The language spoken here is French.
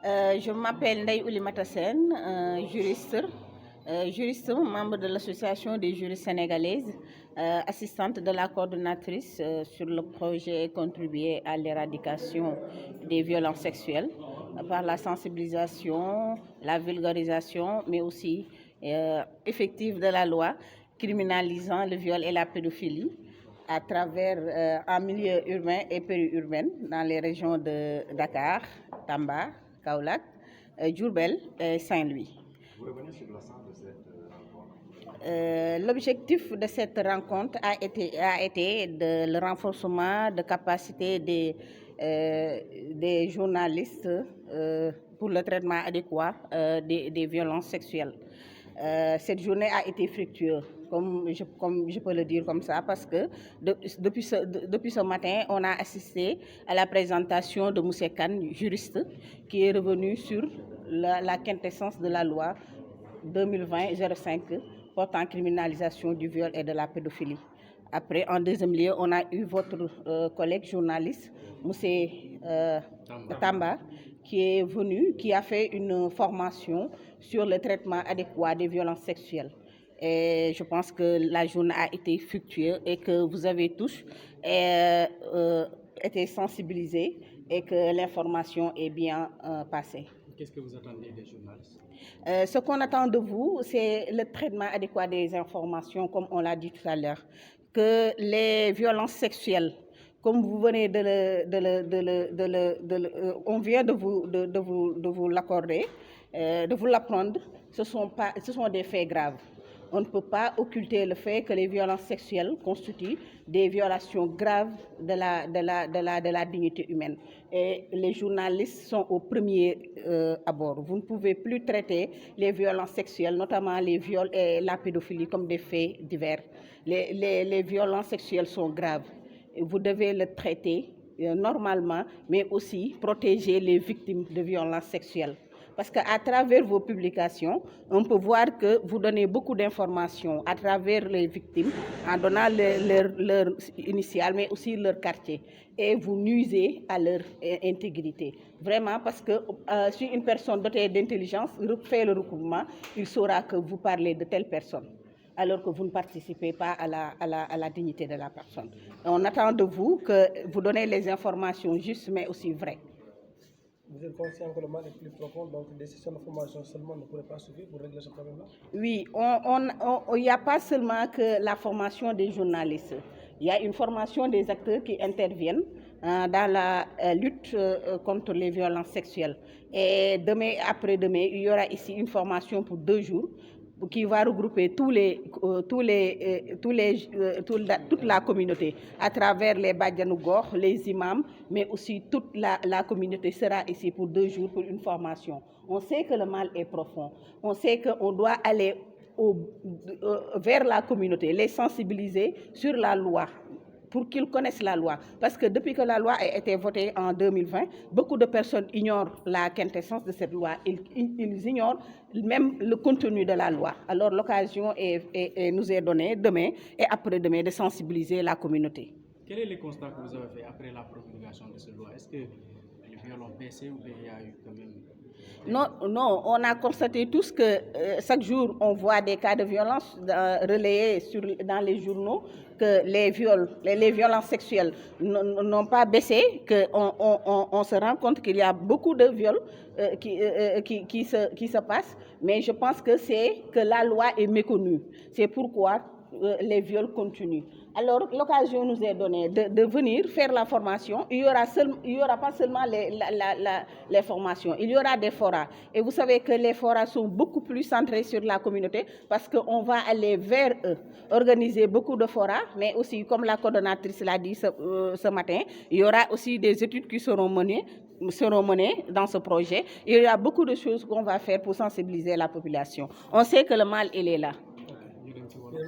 Je m'appelle Ndeye Oulimata Sène, juriste, membre de l'Association des juristes sénégalaises, assistante de la coordonnatrice sur le projet contribuer à l'éradication des violences sexuelles par la sensibilisation, la vulgarisation, mais aussi effective de la loi criminalisant le viol et la pédophilie à travers en milieu urbain et périurbain dans les régions de Dakar, Tamba, Kaolack, Diourbel et Saint-Louis. Vous revenez sur le sens de cette rencontre. L'objectif de cette rencontre a été le renforcement de capacité des journalistes pour le traitement adéquat des violences sexuelles. Cette journée a été fructueuse, comme je peux le dire comme ça, parce que depuis ce matin, on a assisté à la présentation de M. Khan, juriste, qui est revenu sur la quintessence de la loi 2020-05 portant criminalisation du viol et de la pédophilie. Après, en deuxième lieu, on a eu votre collègue journaliste, M. Tamba, qui est venu, qui a fait une formation sur le traitement adéquat des violences sexuelles. Et je pense que la journée a été fructueuse et que vous avez tous été sensibilisés et que l'information est bien passée. Qu'est-ce que vous attendez des journalistes? Ce qu'on attend de vous, c'est le traitement adéquat des informations, comme on l'a dit tout à l'heure. Que les violences sexuelles, comme vous venez on vient de vous l'accorder, de vous l'apprendre, ce sont des faits graves. On ne peut pas occulter le fait que les violences sexuelles constituent des violations graves de la dignité humaine. Et les journalistes sont au premier abord. Vous ne pouvez plus traiter les violences sexuelles, notamment les viols et la pédophilie, comme des faits divers. Les violences sexuelles sont graves. Vous devez le traiter normalement, mais aussi protéger les victimes de violences sexuelles. Parce qu'à travers vos publications, on peut voir que vous donnez beaucoup d'informations à travers les victimes, en donnant leur initiale, mais aussi leur quartier. Et vous nuisez à leur intégrité. Vraiment, parce que si une personne dotée d'intelligence fait le recouvrement, il saura que vous parlez de telle personne, alors que vous ne participez pas à la dignité de la personne. On attend de vous que vous donnez les informations justes, mais aussi vraies. Vous êtes conscient que le mal est plus profond, donc des sessions de formation seulement ne pourraient pas suffire pour régler ce problème-là? Oui, il n'y a pas seulement que la formation des journalistes. Il y a une formation des acteurs qui interviennent dans la lutte contre les violences sexuelles. Et demain, après-demain, il y aura ici une formation pour 2 jours qui va regrouper toute la communauté à travers les Badianougor, les imams, mais aussi toute la communauté sera ici pour 2 jours pour une formation. On sait que le mal est profond. On sait qu'on doit aller vers la communauté, les sensibiliser sur la loi, pour qu'ils connaissent la loi. Parce que depuis que la loi a été votée en 2020, beaucoup de personnes ignorent la quintessence de cette loi. Ils ignorent même le contenu de la loi. Alors l'occasion nous est donnée demain et après-demain de sensibiliser la communauté. Quel est le constat que vous avez fait après la promulgation de cette loi? Est-ce que les viols ont baissé ou il y a eu quand même... Non, on a constaté tous que chaque jour, on voit des cas de violence relayés dans les journaux, que les violences sexuelles n'ont pas baissé, qu'on se rend compte qu'il y a beaucoup de viols qui se passent, mais je pense que c'est que la loi est méconnue. C'est pourquoi les viols continuent. Alors, l'occasion nous est donnée de venir faire la formation. Il y aura pas seulement les formations, il y aura des forats. Et vous savez que les forats sont beaucoup plus centrés sur la communauté parce qu'on va aller vers eux, organiser beaucoup de forats, mais aussi, comme la coordonnatrice l'a dit ce matin, il y aura aussi des études qui seront menées dans ce projet. Il y a beaucoup de choses qu'on va faire pour sensibiliser la population. On sait que le mal, il est là. Okay.